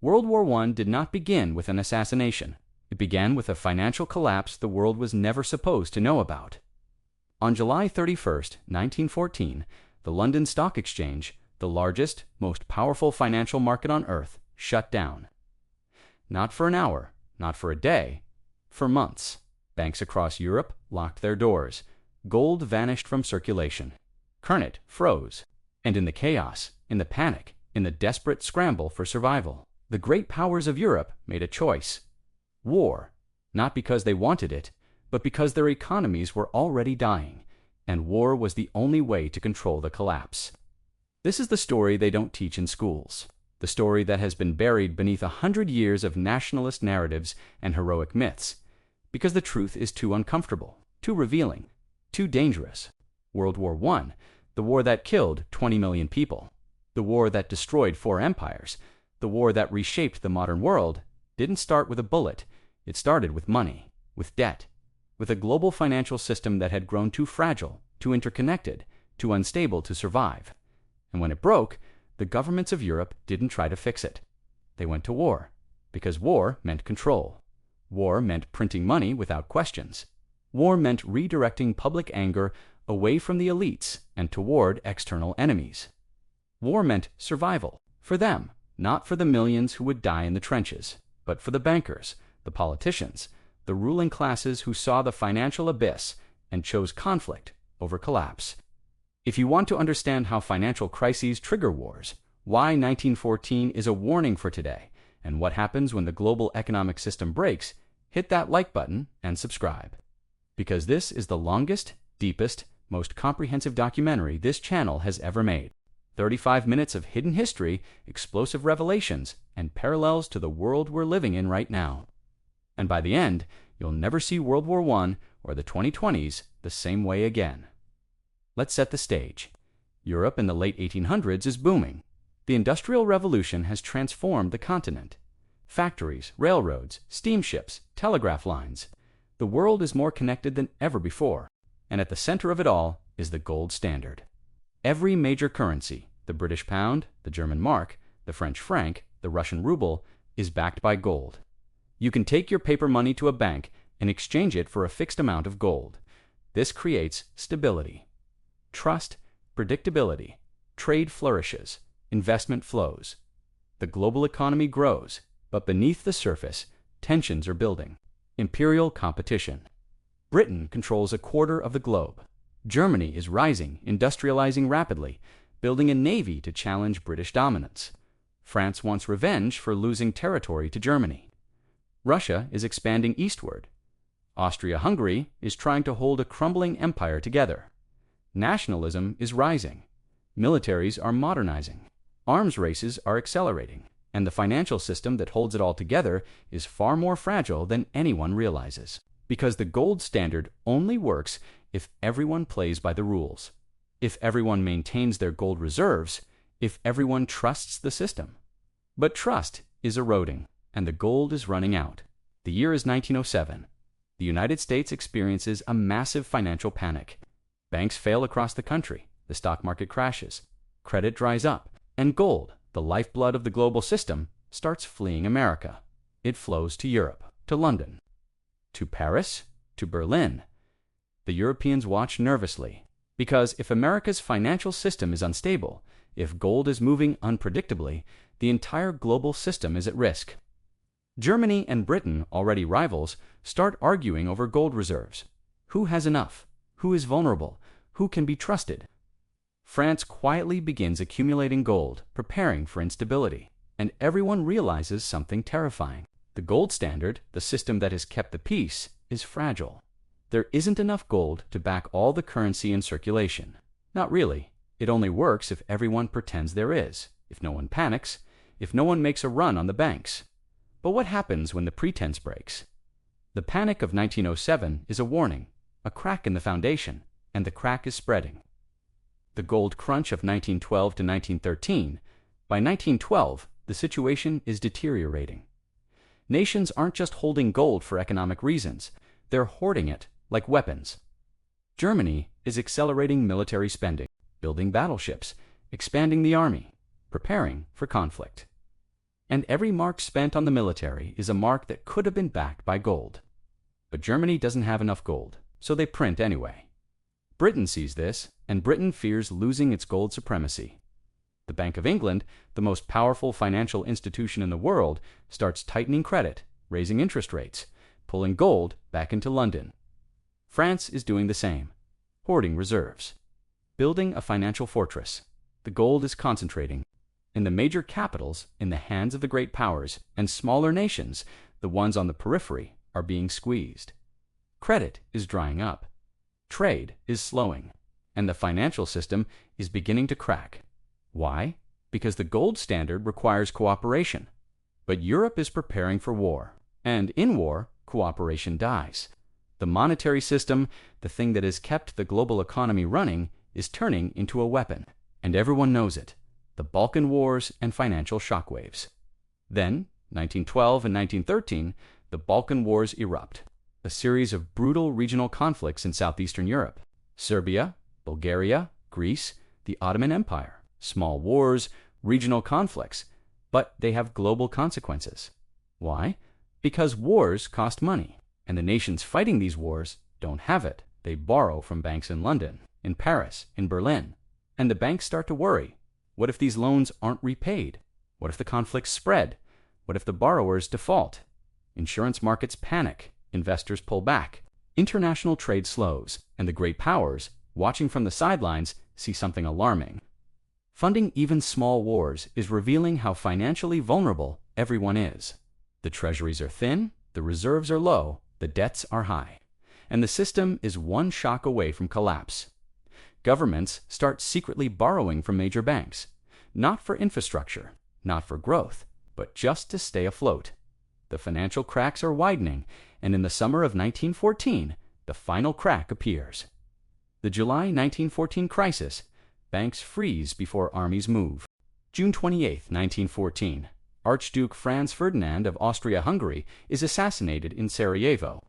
World War I did not begin with an assassination. It began with a financial collapse the world was never supposed to know about. On July 31st, 1914, the London Stock Exchange, the largest, most powerful financial market on earth, shut down. Not for an hour, not for a day, for months. Banks across Europe locked their doors. Gold vanished from circulation. Current froze. And in the chaos, in the panic, in the desperate scramble for survival, the great powers of Europe made a choice. War, not because they wanted it, but because their economies were already dying, and war was the only way to control the collapse. This is the story they don't teach in schools, the story that has been buried beneath 100 years of nationalist narratives and heroic myths, because the truth is too uncomfortable, too revealing, too dangerous. World War I, the war that killed 20 million people, the war that destroyed 4 empires, the war that reshaped the modern world, didn't start with a bullet. It started with money, with debt, with a global financial system that had grown too fragile, too interconnected, too unstable to survive. And when it broke, the governments of Europe didn't try to fix it. They went to war, because war meant control. War meant printing money without questions. War meant redirecting public anger away from the elites and toward external enemies. War meant survival, for them, not for the millions who would die in the trenches, but for the bankers, the politicians, the ruling classes who saw the financial abyss and chose conflict over collapse. If you want to understand how financial crises trigger wars, why 1914 is a warning for today, and what happens when the global economic system breaks, hit that like button and subscribe. Because this is the longest, deepest, most comprehensive documentary this channel has ever made. 35 minutes of hidden history, explosive revelations, and parallels to the world we're living in right now. And by the end, you'll never see World War I or the 2020s the same way again. Let's set the stage. Europe in the late 1800s is booming. The Industrial Revolution has transformed the continent. Factories, railroads, steamships, telegraph lines. The world is more connected than ever before, and at the center of it all is the gold standard. Every major currency, the British pound, the German mark, the French franc, the Russian ruble, is backed by gold. You can take your paper money to a bank and exchange it for a fixed amount of gold. This creates stability, trust, predictability. Trade flourishes, investment flows. The global economy grows, but beneath the surface, tensions are building. Imperial competition. Britain controls a quarter of the globe. Germany is rising, industrializing rapidly, building a navy to challenge British dominance. France wants revenge for losing territory to Germany. Russia is expanding eastward. Austria-Hungary is trying to hold a crumbling empire together. Nationalism is rising. Militaries are modernizing. Arms races are accelerating. And the financial system that holds it all together is far more fragile than anyone realizes. Because the gold standard only works if everyone plays by the rules, if everyone maintains their gold reserves, if everyone trusts the system. But trust is eroding, and the gold is running out. The year is 1907. The United States experiences a massive financial panic. Banks fail across the country, the stock market crashes, credit dries up, and gold, the lifeblood of the global system, starts fleeing America. It flows to Europe, to London, to Paris, to Berlin. The Europeans watch nervously, because if America's financial system is unstable, if gold is moving unpredictably, the entire global system is at risk. Germany and Britain, already rivals, start arguing over gold reserves. Who has enough? Who is vulnerable? Who can be trusted? France quietly begins accumulating gold, preparing for instability, and everyone realizes something terrifying. The gold standard, the system that has kept the peace, is fragile. There isn't enough gold to back all the currency in circulation. Not really. It only works if everyone pretends there is, if no one panics, if no one makes a run on the banks. But what happens when the pretense breaks? The panic of 1907 is a warning, a crack in the foundation, and the crack is spreading. The gold crunch of 1912 to 1913. By 1912, the situation is deteriorating. Nations aren't just holding gold for economic reasons. They're hoarding it like weapons. Germany is accelerating military spending, building battleships, expanding the army, preparing for conflict. And every mark spent on the military is a mark that could have been backed by gold. But Germany doesn't have enough gold, so they print anyway. Britain sees this, and Britain fears losing its gold supremacy. The Bank of England, the most powerful financial institution in the world, starts tightening credit, raising interest rates, pulling gold back into London. France is doing the same, hoarding reserves, building a financial fortress. The gold is concentrating in the major capitals, in the hands of the great powers, and smaller nations, the ones on the periphery, are being squeezed. Credit is drying up. Trade is slowing. And the financial system is beginning to crack. Why? Because the gold standard requires cooperation. But Europe is preparing for war. And in war, cooperation dies. The monetary system, the thing that has kept the global economy running, is turning into a weapon. And everyone knows it. The Balkan Wars and financial shockwaves. Then, 1912 and 1913, the Balkan Wars erupt. A series of brutal regional conflicts in southeastern Europe. Serbia, Bulgaria, Greece, the Ottoman Empire. Small wars, regional conflicts, but they have global consequences. Why? Because wars cost money, and the nations fighting these wars don't have it. They borrow from banks in London, in Paris, in Berlin. And the banks start to worry. What if these loans aren't repaid? What if the conflicts spread? What if the borrowers default? Insurance markets panic. Investors pull back. International trade slows, and the great powers, watching from the sidelines, see something alarming. Funding even small wars is revealing how financially vulnerable everyone is. The treasuries are thin, the reserves are low, the debts are high, and the system is one shock away from collapse. Governments start secretly borrowing from major banks, not for infrastructure, not for growth, but just to stay afloat. The financial cracks are widening, and in the summer of 1914, the final crack appears. The July 1914 crisis. Banks freeze before armies move. June 28, 1914. Archduke Franz Ferdinand of Austria-Hungary is assassinated in Sarajevo.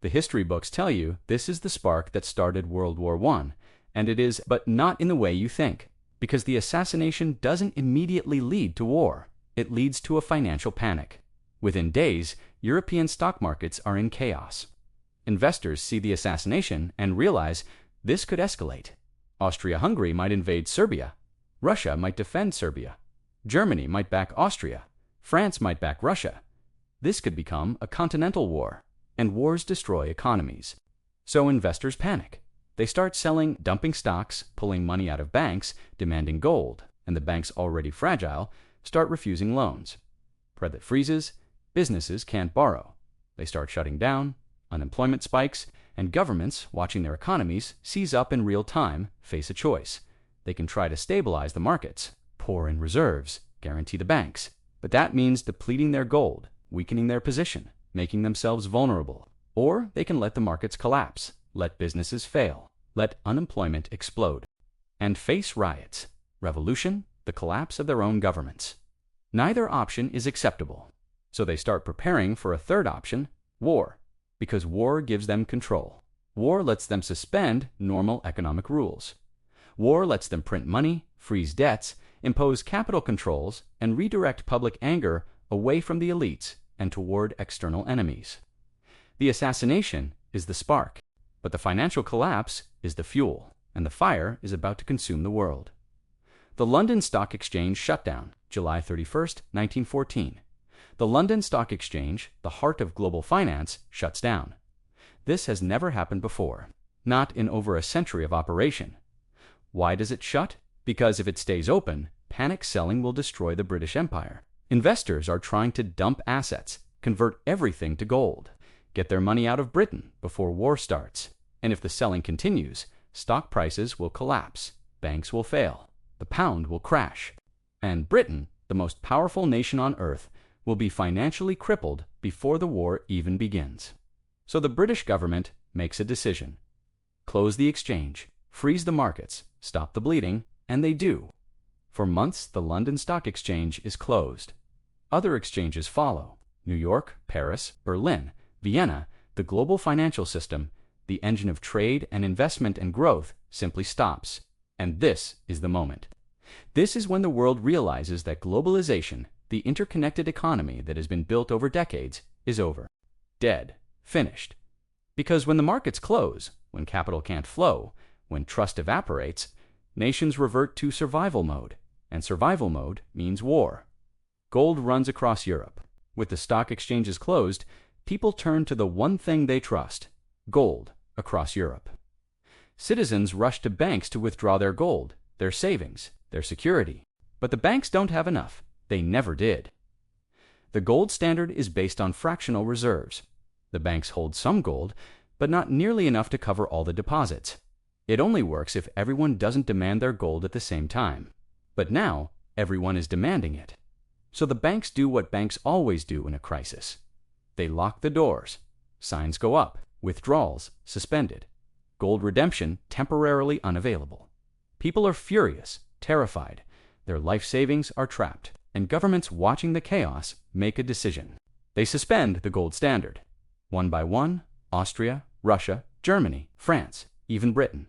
The history books tell you this is the spark that started World War I, and it is, but not in the way you think, because the assassination doesn't immediately lead to war. It leads to a financial panic. Within days, European stock markets are in chaos. Investors see the assassination and realize this could escalate. Austria-Hungary might invade Serbia. Russia might defend Serbia. Germany might back Austria. France might back Russia. This could become a continental war, and wars destroy economies. So investors panic. They start selling, dumping stocks, pulling money out of banks, demanding gold, and the banks, already fragile, start refusing loans. Credit freezes. Businesses can't borrow. They start shutting down. Unemployment spikes. And governments, watching their economies seize up in real time, face a choice. They can try to stabilize the markets, pour in reserves, guarantee the banks. But that means depleting their gold, weakening their position, making themselves vulnerable. Or they can let the markets collapse, let businesses fail, let unemployment explode, and face riots, revolution, the collapse of their own governments. Neither option is acceptable. So they start preparing for a third option, war. Because war gives them control. War lets them suspend normal economic rules. War lets them print money, freeze debts, impose capital controls, and redirect public anger away from the elites and toward external enemies. The assassination is the spark, but the financial collapse is the fuel, and the fire is about to consume the world. The London Stock Exchange shutdown, July 31st, 1914. The London Stock Exchange, the heart of global finance, shuts down. This has never happened before, not in over a century of operation. Why does it shut? Because if it stays open, panic selling will destroy the British Empire. Investors are trying to dump assets, convert everything to gold, get their money out of Britain before war starts. And if the selling continues, stock prices will collapse, banks will fail, the pound will crash, and Britain, the most powerful nation on earth, will be financially crippled before the war even begins. So the British government makes a decision. Close the exchange, freeze the markets, stop the bleeding, and they do. For months, the London Stock Exchange is closed. Other exchanges follow. New York, Paris, Berlin, Vienna, the global financial system, the engine of trade and investment and growth, simply stops. And this is the moment. This is when the world realizes that globalization, The interconnected economy that has been built over decades is over. Dead. Finished. Because when the markets close, when capital can't flow, when trust evaporates, nations revert to survival mode, and survival mode means war. Gold runs across Europe. With the stock exchanges closed, people turn to the one thing they trust: gold across Europe. Citizens rush to banks to withdraw their gold, their savings, their security. But the banks don't have enough. They never did. The gold standard is based on fractional reserves. The banks hold some gold, but not nearly enough to cover all the deposits. It only works if everyone doesn't demand their gold at the same time. But now, everyone is demanding it. So the banks do what banks always do in a crisis. They lock the doors. Signs go up. Withdrawals suspended. Gold redemption temporarily unavailable. People are furious, terrified. Their life savings are trapped, and governments watching the chaos make a decision. They suspend the gold standard. One by one, Austria, Russia, Germany, France, even Britain.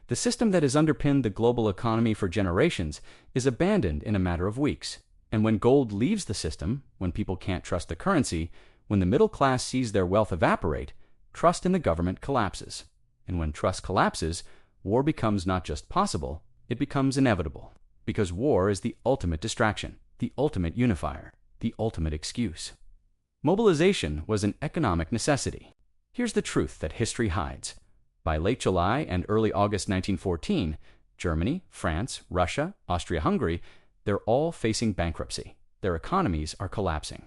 The system that has underpinned the global economy for generations is abandoned in a matter of weeks. And when gold leaves the system, when people can't trust the currency, when the middle class sees their wealth evaporate, trust in the government collapses. And when trust collapses, war becomes not just possible, it becomes inevitable. Because war is the ultimate distraction, the ultimate unifier, the ultimate excuse. Mobilization was an economic necessity. Here's the truth that history hides. By late July and early August 1914, Germany, France, Russia, Austria-Hungary, they're all facing bankruptcy. Their economies are collapsing.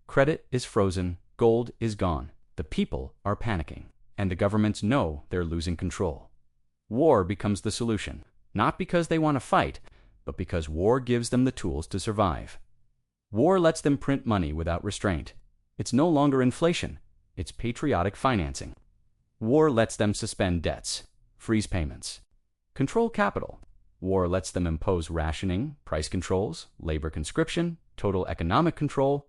Credit is frozen, gold is gone. The people are panicking, and the governments know they're losing control. War becomes the solution, not because they want to fight, but because war gives them the tools to survive. War lets them print money without restraint. It's no longer inflation, it's patriotic financing. War lets them suspend debts, freeze payments, control capital. War lets them impose rationing, price controls, labor conscription, total economic control.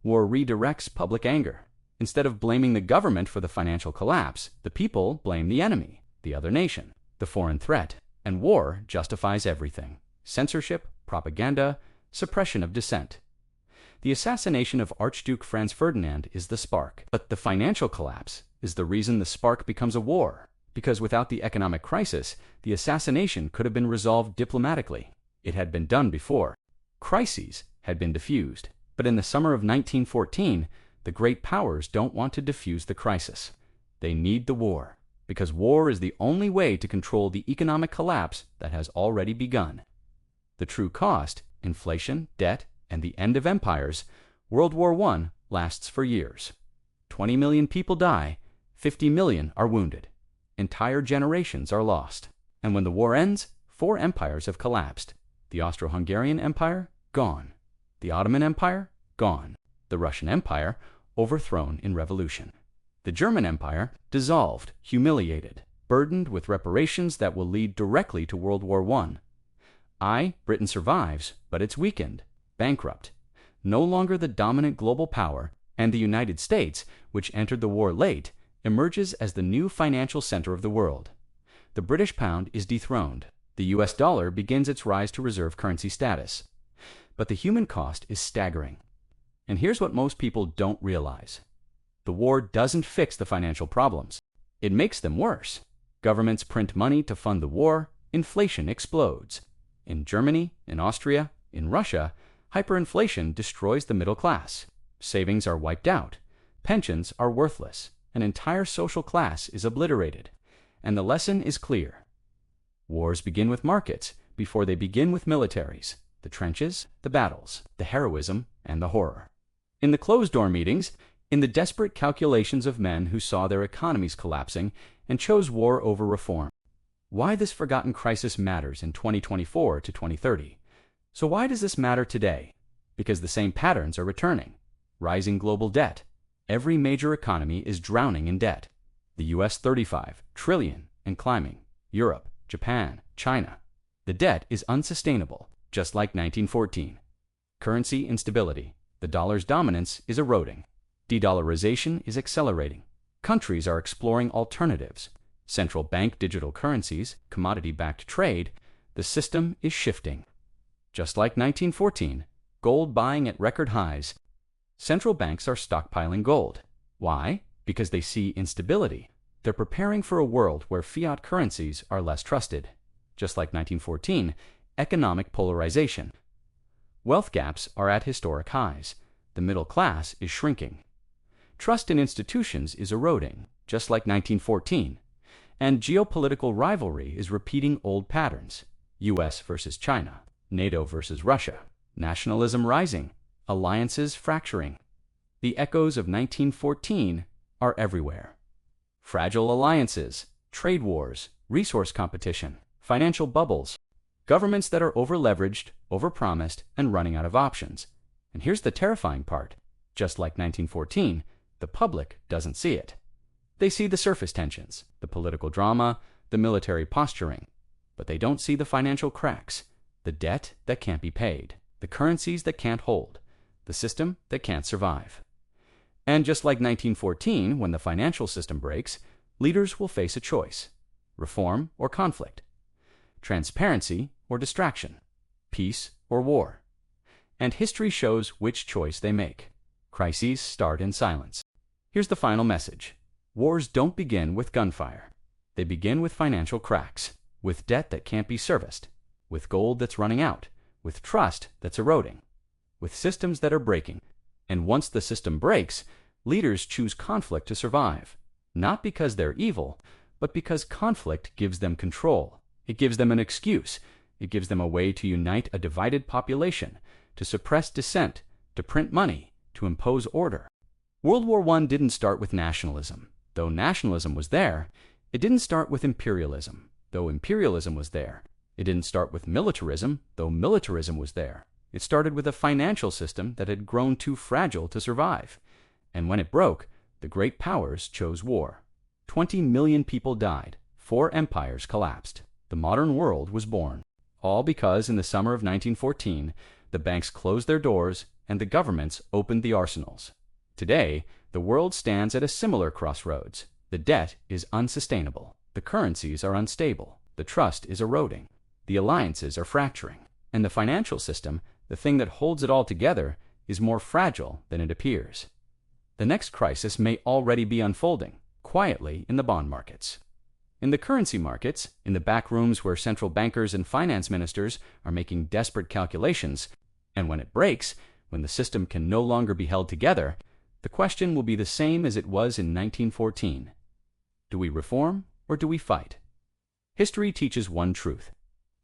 War redirects public anger. Instead of blaming the government for the financial collapse, the people blame the enemy, the other nation, the foreign threat, and war justifies everything: censorship, propaganda, suppression of dissent. The assassination of Archduke Franz Ferdinand is the spark, but the financial collapse is the reason the spark becomes a war. Because without the economic crisis, the assassination could have been resolved diplomatically. It had been done before. Crises had been diffused. But in the summer of 1914, the great powers don't want to diffuse the crisis. They need the war, because war is the only way to control the economic collapse that has already begun. The true cost, inflation, debt, and the end of empires, World War I lasts for years. 20 million people die, 50 million are wounded. Entire generations are lost. And when the war ends, 4 empires have collapsed. The Austro-Hungarian Empire, gone. The Ottoman Empire, gone. The Russian Empire, overthrown in revolution. The German Empire, dissolved, humiliated, burdened with reparations that will lead directly to World War I. Britain survives, but it's weakened, bankrupt. No longer the dominant global power, and the United States, which entered the war late, emerges as the new financial center of the world. The British pound is dethroned. The US dollar begins its rise to reserve currency status. But the human cost is staggering. And here's what most people don't realize. The war doesn't fix the financial problems. It makes them worse. Governments print money to fund the war. Inflation explodes. In Germany, in Austria, in Russia, hyperinflation destroys the middle class. Savings are wiped out. Pensions are worthless. An entire social class is obliterated. And the lesson is clear. Wars begin with markets before they begin with militaries. The trenches, the battles, the heroism, and the horror. In the closed-door meetings, in the desperate calculations of men who saw their economies collapsing and chose war over reform. Why this forgotten crisis matters in 2024 to 2030. So why does this matter today? Because the same patterns are returning. Rising global debt. Every major economy is drowning in debt. The US 35 trillion and climbing. Europe, Japan, China. The debt is unsustainable, just like 1914. Currency instability. The dollar's dominance is eroding. De-dollarization is accelerating. Countries are exploring alternatives. Central bank digital currencies, commodity-backed trade. The system is shifting. Just like 1914, Gold buying at record highs. Central banks are stockpiling gold. Why? Because they see instability. They're preparing for a world where fiat currencies are less trusted. Just like 1914, economic polarization. Wealth gaps are at historic highs. The middle class is shrinking. Trust in institutions is eroding, just like 1914. And geopolitical rivalry is repeating old patterns. US versus China, NATO versus Russia, nationalism rising, alliances fracturing. The echoes of 1914 are everywhere. Fragile alliances, trade wars, resource competition, financial bubbles, governments that are over-leveraged, over-promised, and running out of options. And here's the terrifying part. Just like 1914, the public doesn't see it. They see the surface tensions, the political drama, the military posturing. But they don't see the financial cracks, the debt that can't be paid, the currencies that can't hold, the system that can't survive. And just like 1914, when the financial system breaks, leaders will face a choice: reform or conflict, transparency or distraction, peace or war. And history shows which choice they make. Crises start in silence. Here's the final message. Wars don't begin with gunfire. They begin with financial cracks, with debt that can't be serviced, with gold that's running out, with trust that's eroding, with systems that are breaking. And once the system breaks, leaders choose conflict to survive, not because they're evil, but because conflict gives them control. It gives them an excuse. It gives them a way to unite a divided population, to suppress dissent, to print money, to impose order. World War I didn't start with nationalism. Though nationalism was there, it didn't start with imperialism. Though imperialism was there, it didn't start with militarism. Though militarism was there, it started with a financial system that had grown too fragile to survive. And when it broke, the great powers chose war. 20 million people died. 4 empires collapsed. The modern world was born. All because in the summer of 1914, the banks closed their doors and the governments opened the arsenals. Today, the world stands at a similar crossroads. The debt is unsustainable. The currencies are unstable. The trust is eroding. The alliances are fracturing. And the financial system, the thing that holds it all together, is more fragile than it appears. The next crisis may already be unfolding, quietly in the bond markets. In the currency markets, in the back rooms where central bankers and finance ministers are making desperate calculations. And when it breaks, when the system can no longer be held together, the question will be the same as it was in 1914. Do we reform or do we fight? History teaches one truth.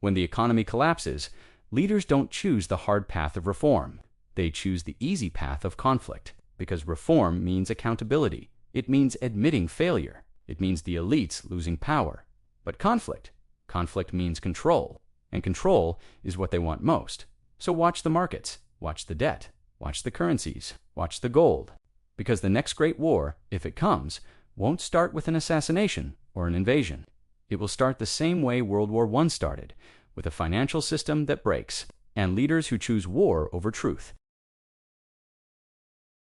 When the economy collapses, leaders don't choose the hard path of reform. They choose the easy path of conflict, because reform means accountability. It means admitting failure. It means the elites losing power. But conflict means control. And control is what they want most. So watch the markets, watch the debt, watch the currencies, watch the gold. Because the next great war, if it comes, won't start with an assassination or an invasion. It will start the same way World War I started, with a financial system that breaks, and leaders who choose war over truth.